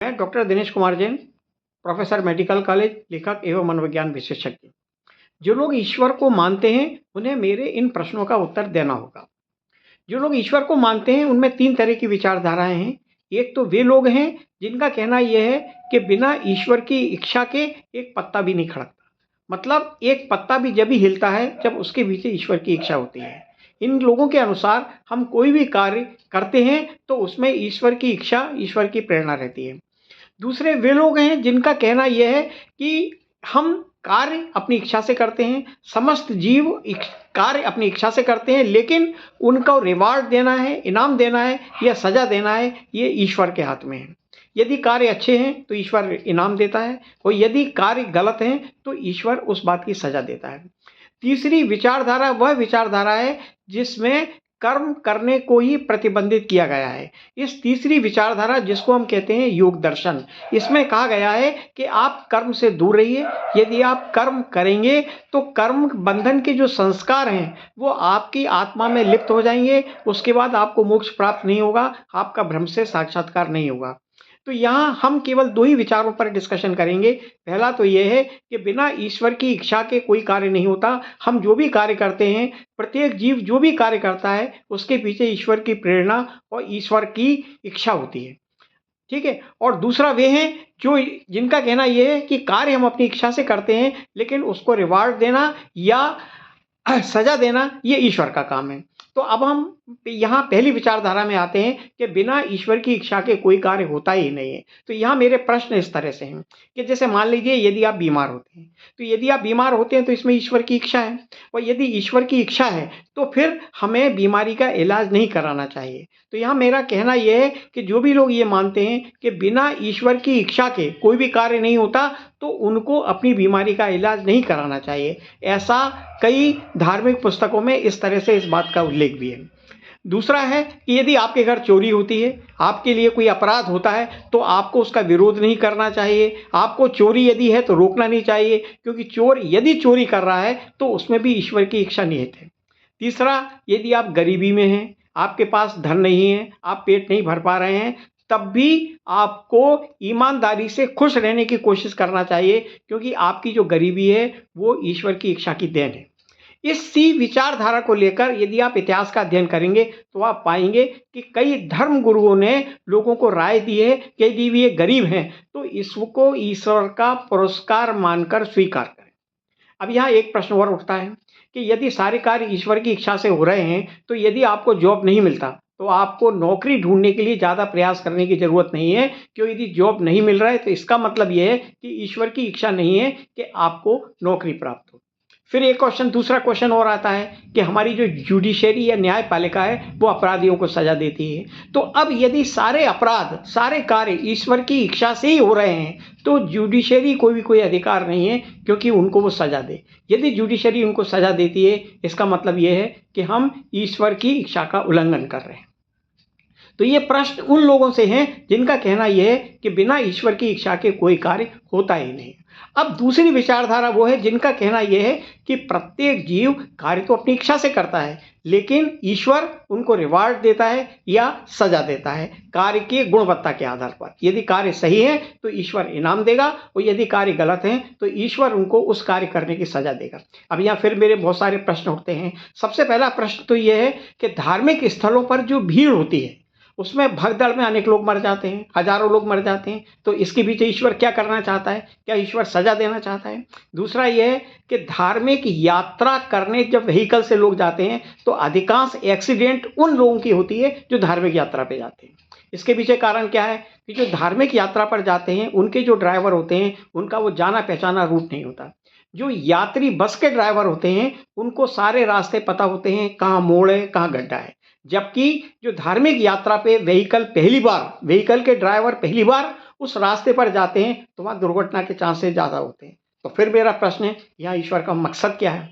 मैं doctor Dinesh Kumar Jain, professor medical college, लेखक एवं मनोविज्ञान विशेषज्ञ। जो लोग ईश्वर को मानते हैं, उन्हें मेरे इन प्रश्नों का उत्तर देना होगा। जो लोग ईश्वर को मानते हैं, उनमें 3 तरह की विचारधाराएँ हैं। एक तो वे लोग हैं, जिनका कहना ये है कि बिना ईश्वर की इच्छा के एक पत्ता भी नहीं खड़कता। मतलब एक पत्ता भी जब ही हिलता है, जब उसके पीछे ईश्वर की इच्छा होती है। इन लोगों के अनुसार हम कोई भी कार्य करते हैं, तो उसमें ईश्वर की इच्छा, ईश्वर की प्रेरणा रहती है। दूसरे वे लोग हैं जिनका कहना यह है कि हम कार्य अपनी इच्छा से करते हैं, समस्त जीव कार्य अपनी इच्छा से करते हैं, लेकिन उनको रिवार्ड देना है, इनाम देना है या सजा देना है, ये ईश्वर के हाथ में है। यदि कार्य अच्छे हैं तो ईश्वर इनाम देता है, और यदि कार्य गलत हैं तो ईश्वर उस बात की सजा देता है। तीसरी विचारधारा वह विचारधारा है जिसमें कर्म करने को ही प्रतिबंधित किया गया है। इस तीसरी विचारधारा, जिसको हम कहते हैं योग दर्शन, इसमें कहा गया है कि आप कर्म से दूर रहिए। यदि आप कर्म करेंगे तो कर्म बंधन के जो संस्कार हैं वो आपकी आत्मा में लिप्त हो जाएंगे। उसके बाद आपको मोक्ष प्राप्त नहीं होगा, आपका ब्रह्म से साक्षात्कार नहीं होगा। तो यहाँ हम केवल 2 ही विचारों पर डिस्कशन करेंगे। पहला तो ये है कि बिना ईश्वर की इच्छा के कोई कार्य नहीं होता। हम जो भी कार्य करते हैं, प्रत्येक जीव जो भी कार्य करता है, उसके पीछे ईश्वर की प्रेरणा और ईश्वर की इच्छा होती है। ठीक है? और दूसरा वे हैं जो जिनका कहना ये है कि कार्य हम अपनी इच्छा से करते हैं, लेकिन उसको रिवार्ड देना या सजा देना ये ईश्वर का काम है। तो अब हम यहाँ पहली विचारधारा में आते हैं कि बिना ईश्वर की इच्छा के कोई कार्य होता ही नहीं है। तो यहाँ मेरे प्रश्न इस तरह से हैं कि जैसे मान लीजिए यदि आप बीमार होते हैं, तो यदि आप बीमार होते हैं तो इसमें ईश्वर की इच्छा है, और यदि ईश्वर की इच्छा है तो फिर हमें बीमारी का इलाज नहीं कराना चाहिए। तो यहाँ मेरा कहना यह है कि जो भी लोग ये मानते हैं कि बिना ईश्वर की इच्छा के कोई भी कार्य नहीं होता, तो उनको अपनी बीमारी का इलाज नहीं कराना चाहिए। ऐसा कई धार्मिक पुस्तकों में इस तरह से इस बात का उल्लेख भी है। दूसरा है कि यदि आपके घर चोरी होती है, आपके लिए कोई अपराध होता है, तो आपको उसका विरोध नहीं करना चाहिए। आपको चोरी यदि है तो रोकना नहीं चाहिए, क्योंकि चोर यदि चोरी कर रहा है तो उसमें भी ईश्वर की इच्छा निहित है। तीसरा, यदि आप गरीबी में हैं, आपके पास धन नहीं है, आप पेट नहीं भर पा रहे हैं, तब भी आपको ईमानदारी से खुश रहने की कोशिश करना चाहिए, क्योंकि आपकी जो गरीबी है वो ईश्वर की इच्छा की देन है। इसी विचारधारा को लेकर यदि आप इतिहास का अध्ययन करेंगे तो आप पाएंगे कि कई धर्म गुरुओं ने लोगों को राय दी है कि यदि ये गरीब हैं तो इसको ईश्वर का पुरस्कार मानकर स्वीकार करें। अब यहाँ एक प्रश्न और उठता है कि यदि सारे कार्य ईश्वर की इच्छा से हो रहे हैं, तो यदि आपको जॉब नहीं मिलता तो आपको नौकरी ढूंढने के लिए ज़्यादा प्रयास करने की ज़रूरत नहीं है। क्यों? यदि जॉब नहीं मिल रहा है तो इसका मतलब यह है कि ईश्वर की इच्छा नहीं है कि आपको नौकरी प्राप्त हो। फिर एक दूसरा क्वेश्चन और आता है कि हमारी जो जुडिशरी या न्यायपालिका है वो अपराधियों को सजा देती है। तो अब यदि सारे अपराध, सारे कार्य ईश्वर की इच्छा से ही हो रहे हैं, तो जुडिशरी को भी कोई अधिकार नहीं है क्योंकि उनको वो सजा दे। यदि जुडिशरी उनको सजा देती है, इसका मतलब ये है कि हम ईश्वर की इच्छा का उल्लंघन कर रहे हैं। तो ये प्रश्न उन लोगों से हैं जिनका कहना यह है कि बिना ईश्वर की इच्छा के कोई कार्य होता ही नहीं। अब दूसरी विचारधारा वो है जिनका कहना यह है कि प्रत्येक जीव कार्य तो अपनी इच्छा से करता है, लेकिन ईश्वर उनको रिवार्ड देता है या सजा देता है कार्य की गुणवत्ता के आधार पर। यदि कार्य सही है तो ईश्वर इनाम देगा, और यदि कार्य गलत है तो ईश्वर उनको उस कार्य करने की सजा देगा। अब यहाँ फिर मेरे बहुत सारे प्रश्न उठते हैं। सबसे पहला प्रश्न तो यह है कि धार्मिक स्थलों पर जो भीड़ होती है उसमें भगदड़ में अनेक लोग मर जाते हैं, हजारों लोग मर जाते हैं, तो इसके पीछे ईश्वर क्या करना चाहता है? क्या ईश्वर सजा देना चाहता है? दूसरा यह है कि धार्मिक यात्रा करने जब व्हीकल से लोग जाते हैं तो अधिकांश एक्सीडेंट उन लोगों की होती है जो धार्मिक यात्रा पे जाते हैं। इसके पीछे कारण क्या है कि जो धार्मिक यात्रा पर जाते हैं उनके जो ड्राइवर होते हैं उनका वो जाना पहचाना रूट नहीं होता। जो यात्री बस के ड्राइवर होते हैं उनको सारे रास्ते पता होते हैं, कहाँ मोड़ है, कहाँ गड्ढा है। जबकि जो धार्मिक यात्रा पे व्हीकल के ड्राइवर पहली बार उस रास्ते पर जाते हैं तो वहां दुर्घटना के चांसेस ज्यादा होते हैं। तो फिर मेरा प्रश्न है, यहाँ ईश्वर का मकसद क्या है?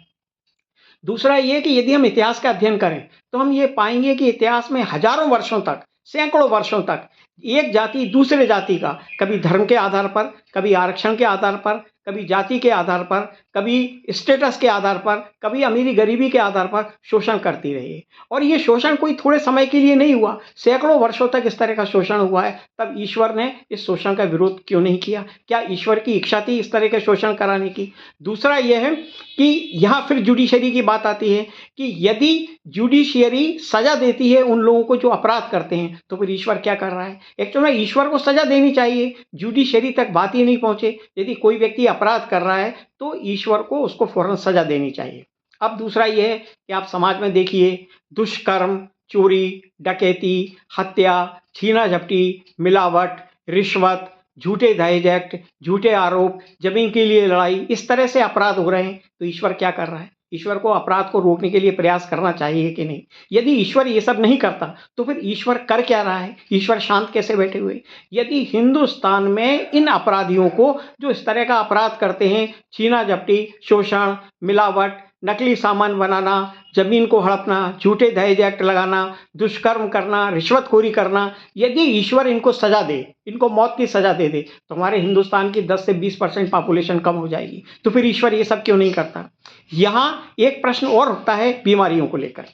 दूसरा ये कि यदि हम इतिहास का अध्ययन करें तो हम ये पाएंगे कि इतिहास में हजारों वर्षों तक, सैकड़ों वर्षों तक एक जाति दूसरे जाति का कभी धर्म के आधार पर, कभी आरक्षण के आधार पर, कभी जाति के आधार पर, कभी स्टेटस के आधार पर, कभी अमीरी गरीबी के आधार पर शोषण करती रही है। और ये शोषण कोई थोड़े समय के लिए नहीं हुआ, सैकड़ों वर्षों तक इस तरह का शोषण हुआ है। तब ईश्वर ने इस शोषण का विरोध क्यों नहीं किया? क्या ईश्वर की इच्छा थी इस तरह के शोषण कराने की? दूसरा यह है कि यहाँ फिर जुडिशरी की बात आती है कि यदि जुडिशियरी सजा देती है उन लोगों को जो अपराध करते हैं, तो फिर ईश्वर क्या कर रहा है? एक्चुअली में ईश्वर को सजा देनी चाहिए, जुडिशरी तक बात ही नहीं पहुंचे। यदि कोई व्यक्ति अपराध कर रहा है तो ईश्वर को उसको फौरन सजा देनी चाहिए। अब दूसरा ये है कि आप समाज में देखिए, दुष्कर्म, चोरी, डकैती, हत्या, छीना झपटी, मिलावट, रिश्वत, झूठे दहेज एक्ट, झूठे आरोप, जमीन के लिए लड़ाई, इस तरह से अपराध हो रहे हैं। तो ईश्वर क्या कर रहा है? ईश्वर को अपराध को रोकने के लिए प्रयास करना चाहिए कि नहीं? यदि ईश्वर ये सब नहीं करता तो फिर ईश्वर कर क्या रहा है? ईश्वर शांत कैसे बैठे हुए? यदि हिंदुस्तान में इन अपराधियों को, जो इस तरह का अपराध करते हैं, छीना झपटी, शोषण, मिलावट, नकली सामान बनाना, जमीन को हड़पना, झूठे दहेज एक्ट लगाना, दुष्कर्म करना, रिश्वतखोरी करना, यदि ईश्वर इनको सजा दे, इनको मौत की सजा दे दे, तो हमारे हिंदुस्तान की 10 से 20% पॉपुलेशन कम हो जाएगी। तो फिर ईश्वर ये सब क्यों नहीं करता? यहाँ एक प्रश्न और उठता है बीमारियों को लेकर।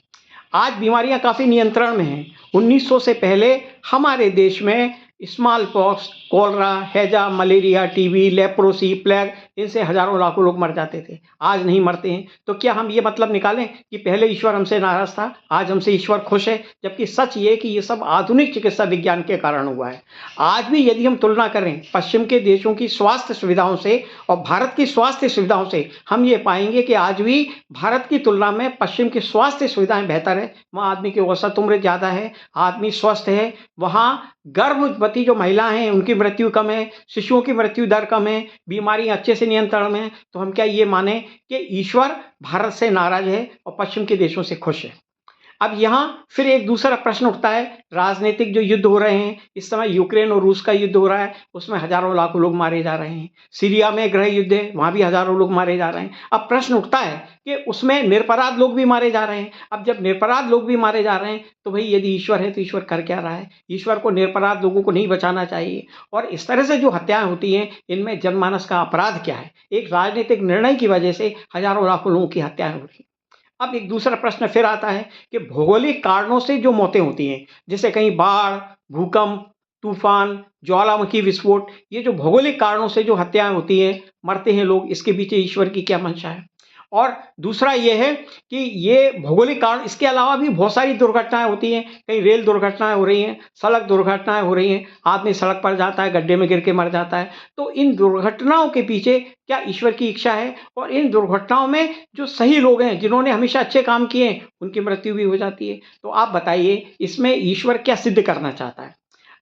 आज बीमारियां काफ़ी नियंत्रण में हैं। 1900 से पहले हमारे देश में स्मॉल पॉक्स, कॉलरा, हैजा, मलेरिया, टीबी, लेप्रोसी, प्लेग, इनसे हजारों लाखों लोग मर जाते थे। आज नहीं मरते हैं। तो क्या हम ये मतलब निकालें कि पहले ईश्वर हमसे नाराज था, आज हमसे ईश्वर खुश है? जबकि सच ये है कि ये सब आधुनिक चिकित्सा विज्ञान के कारण हुआ है। आज भी यदि हम तुलना करें पश्चिम के देशों की स्वास्थ्य सुविधाओं से और भारत की स्वास्थ्य सुविधाओं से, हम ये पाएंगे कि आज भी भारत की तुलना में पश्चिम की स्वास्थ्य सुविधाएं बेहतर है। वहाँ आदमी की औसत उम्र ज़्यादा है, आदमी स्वस्थ है, वहाँ गर्भवती जो महिलाएं हैं उनकी मृत्यु कम है, शिशुओं की मृत्यु दर कम है, बीमारियां अच्छे से नियंत्रण में है। तो हम क्या ये माने कि ईश्वर भारत से नाराज है और पश्चिम के देशों से खुश है? अब यहाँ फिर एक दूसरा प्रश्न उठता है, राजनीतिक जो युद्ध हो रहे हैं, इस समय यूक्रेन और रूस का युद्ध हो रहा है, उसमें हजारों लाखों लोग मारे जा रहे हैं। सीरिया में गृह युद्ध है, वहाँ भी हजारों लोग मारे जा रहे हैं। अब प्रश्न उठता है कि उसमें निरपराध लोग भी मारे जा रहे हैं। अब जब निरपराध लोग भी मारे जा रहे हैं तो भाई यदि ईश्वर है तो ईश्वर कर क्या रहा है? ईश्वर को निरपराध लोगों को नहीं बचाना चाहिए? और इस तरह से जो हत्याएं होती हैं, इनमें जनमानस का अपराध क्या है? एक राजनीतिक निर्णय की वजह से हजारों लाखों लोगों की हत्याएं हो रही हैं। अब एक दूसरा प्रश्न फिर आता है कि भौगोलिक कारणों से जो मौतें होती हैं, जैसे कहीं बाढ़, भूकंप, तूफान, ज्वालामुखी विस्फोट, ये जो भौगोलिक कारणों से जो हत्याएं होती हैं, मरते हैं लोग, इसके पीछे ईश्वर की क्या मंशा है? और दूसरा ये है कि ये भौगोलिक कारण, इसके अलावा भी बहुत सारी दुर्घटनाएं होती हैं। कहीं रेल दुर्घटनाएं हो रही हैं, सड़क दुर्घटनाएं हो रही हैं, आदमी सड़क पर जाता है, गड्ढे में गिर के मर जाता है। तो इन दुर्घटनाओं के पीछे क्या ईश्वर की इच्छा है? और इन दुर्घटनाओं में जो सही लोग हैं, जिन्होंने हमेशा अच्छे काम किए हैं, उनकी मृत्यु भी हो जाती है। तो आप बताइए, इसमें ईश्वर क्या सिद्ध करना चाहता है?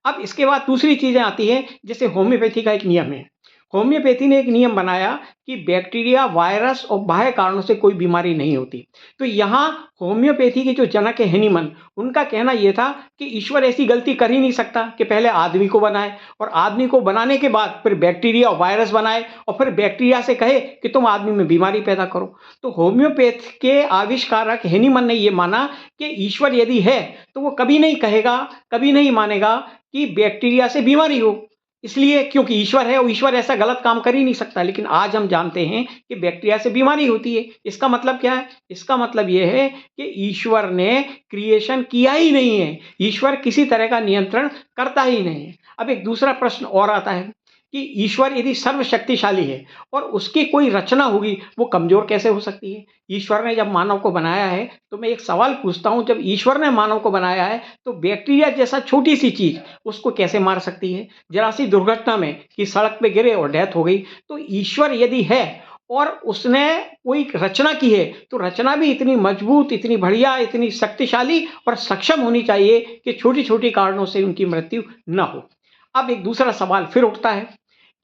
अब इसके बाद दूसरी चीज़ें आती हैं, जैसे होम्योपैथी का एक नियम है। होम्योपैथी ने एक नियम बनाया कि बैक्टीरिया, वायरस और बाह्य कारणों से कोई बीमारी नहीं होती। तो यहाँ होम्योपैथी के जो जनक है हेनीमन, उनका कहना यह था कि ईश्वर ऐसी गलती कर ही नहीं सकता कि पहले आदमी को बनाए और आदमी को बनाने के बाद फिर बैक्टीरिया और वायरस बनाए और फिर बैक्टीरिया से कहे कि तुम आदमी में बीमारी पैदा करो। तो होम्योपैथ के आविष्कारक हेनीमन ने यह माना कि ईश्वर यदि है तो वो कभी नहीं कहेगा, कभी नहीं मानेगा कि बैक्टीरिया से बीमारी हो, इसलिए क्योंकि ईश्वर है और ईश्वर ऐसा गलत काम कर ही नहीं सकता। लेकिन आज हम जानते हैं कि बैक्टीरिया से बीमारी होती है। इसका मतलब क्या है? इसका मतलब यह है कि ईश्वर ने क्रिएशन किया ही नहीं है, ईश्वर किसी तरह का नियंत्रण करता ही नहीं है। अब एक दूसरा प्रश्न और आता है कि ईश्वर यदि सर्वशक्तिशाली है और उसकी कोई रचना होगी, वो कमजोर कैसे हो सकती है? ईश्वर ने जब मानव को बनाया है, तो मैं एक सवाल पूछता हूं, जब ईश्वर ने मानव को बनाया है तो बैक्टीरिया जैसा छोटी सी चीज उसको कैसे मार सकती है? जरा सी दुर्घटना में कि सड़क पे गिरे और डेथ हो गई। तो ईश्वर यदि है और उसने कोई रचना की है, तो रचना भी इतनी मजबूत, इतनी बढ़िया, इतनी शक्तिशाली और सक्षम होनी चाहिए कि छोटी छोटी कारणों से उनकी मृत्यु न हो। अब एक दूसरा सवाल फिर उठता है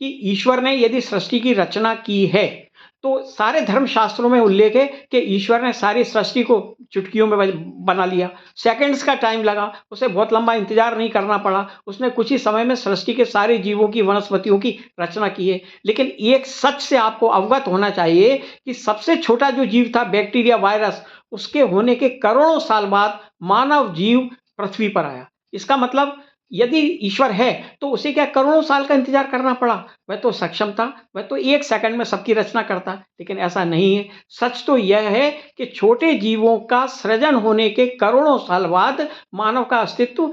कि ईश्वर ने यदि सृष्टि की रचना की है, तो सारे धर्मशास्त्रों में उल्लेख है कि ईश्वर ने सारी सृष्टि को चुटकियों में बना लिया। सेकंड्स का टाइम लगा, उसे बहुत लंबा इंतजार नहीं करना पड़ा, उसने कुछ ही समय में सृष्टि के सारे जीवों की, वनस्पतियों की रचना की है। लेकिन एक सच से आपको अवगत होना चाहिए कि सबसे छोटा जो जीव था बैक्टीरिया, वायरस, उसके होने के करोड़ों साल बाद मानव जीव पृथ्वी पर आया। इसका मतलब यदि ईश्वर है तो उसे क्या करोड़ों साल का इंतजार करना पड़ा? वह तो सक्षम था, वह तो 1 सेकंड में सबकी रचना करता, लेकिन ऐसा नहीं है। सच तो यह है कि छोटे जीवों का सृजन होने के करोड़ों साल बाद मानव का अस्तित्व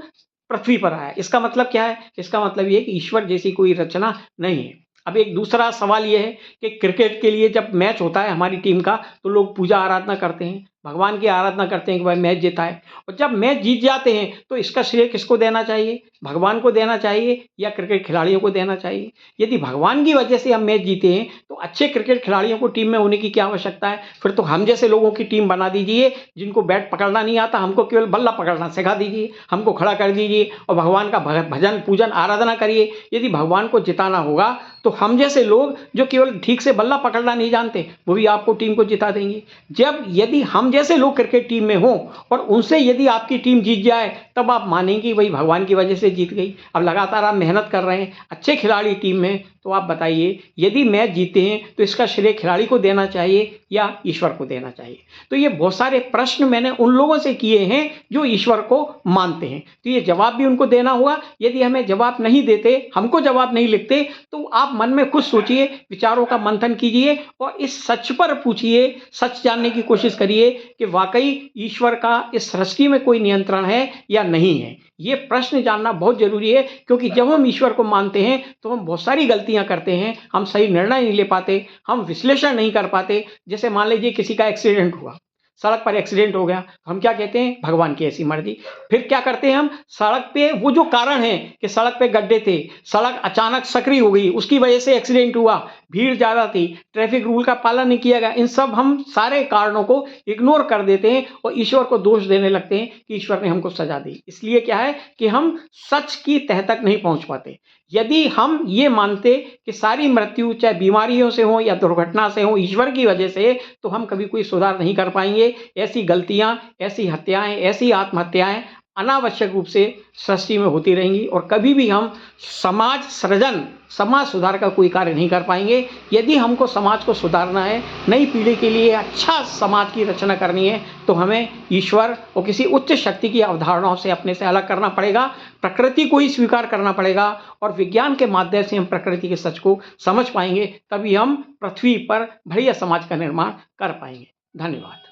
पृथ्वी पर आया। इसका मतलब क्या है? इसका मतलब ये है कि ईश्वर जैसी कोई रचना नहीं है। अब एक दूसरा सवाल ये है कि क्रिकेट के लिए जब मैच होता है हमारी टीम का, तो लोग पूजा आराधना करते हैं, भगवान की आराधना करते हैं कि भाई मैच जीता है। और जब मैच जीत जाते हैं तो इसका श्रेय किसको देना चाहिए? भगवान को देना चाहिए या क्रिकेट खिलाड़ियों को देना चाहिए? यदि भगवान की वजह से हम मैच जीते हैं तो अच्छे क्रिकेट खिलाड़ियों को टीम में होने की क्या आवश्यकता है? फिर तो हम जैसे लोगों की टीम बना दीजिए, जिनको बैट पकड़ना नहीं आता, हमको केवल बल्ला पकड़ना सिखा दीजिए, हमको खड़ा कर दीजिए और भगवान का भजन पूजन आराधना करिए। यदि भगवान को जिताना होगा तो हम जैसे लोग जो केवल ठीक से बल्ला पकड़ना नहीं जानते, वो भी आपको टीम को जिता देंगे। जब यदि हम जैसे लोग क्रिकेट टीम में हों और उनसे यदि आपकी टीम जीत जाए, तब आप मानेंगे वही भगवान की वजह से जीत गई। अब लगातार आप मेहनत कर रहे हैं, अच्छे खिलाड़ी टीम में, तो आप बताइए यदि मैच जीते हैं तो इसका श्रेय खिलाड़ी को देना चाहिए या ईश्वर को देना चाहिए? तो ये बहुत सारे प्रश्न मैंने उन लोगों से किए हैं जो ईश्वर को मानते हैं, तो ये जवाब भी उनको देना होगा। यदि हमें जवाब नहीं देते, हमको जवाब नहीं लिखते, तो आप मन में खुद सोचिए, विचारों का मंथन कीजिए और इस सच पर पूछिए, सच जानने की कोशिश करिए कि वाकई ईश्वर का इस सृष्टि में कोई नियंत्रण है या नहीं है। ये प्रश्न जानना बहुत जरूरी है, क्योंकि जब हम ईश्वर को मानते हैं तो हम बहुत सारी गलतियां करते हैं, हम सही निर्णय नहीं ले पाते, हम विश्लेषण नहीं कर पाते। जैसे मान लीजिए किसी का एक्सीडेंट हुआ, सड़क पर एक्सीडेंट हो गया, हम क्या कहते हैं? भगवान की ऐसी मर्जी। फिर क्या करते हैं हम? सड़क पे वो जो कारण है कि सड़क पे गड्ढे थे, सड़क अचानक सकरी हो गई, उसकी वजह से एक्सीडेंट हुआ, भीड़ ज्यादा थी, ट्रैफिक रूल का पालन नहीं किया गया, इन सब हम सारे कारणों को इग्नोर कर देते हैं और ईश्वर को दोष देने लगते हैं कि ईश्वर ने हमको सजा दी। इसलिए क्या है कि हम सच की तह तक नहीं पहुंच पाते। यदि हम ये मानते कि सारी मृत्यु चाहे बीमारियों से हो या दुर्घटना से हो ईश्वर की वजह से, तो हम कभी कोई सुधार नहीं कर पाएंगे। ऐसी गलतियां, ऐसी हत्याएं, ऐसी आत्महत्याएं अनावश्यक रूप से सृष्टि में होती रहेंगी और कभी भी हम समाज सृजन, समाज सुधार का कोई कार्य नहीं कर पाएंगे। यदि हमको समाज को सुधारना है, नई पीढ़ी के लिए अच्छा समाज की रचना करनी है, तो हमें ईश्वर और किसी उच्च शक्ति की अवधारणाओं से अपने से अलग करना पड़ेगा, प्रकृति को ही स्वीकार करना पड़ेगा और विज्ञान के माध्यम से हम प्रकृति के सच को समझ पाएंगे। तभी हम पृथ्वी पर बढ़िया समाज का निर्माण कर पाएंगे। धन्यवाद।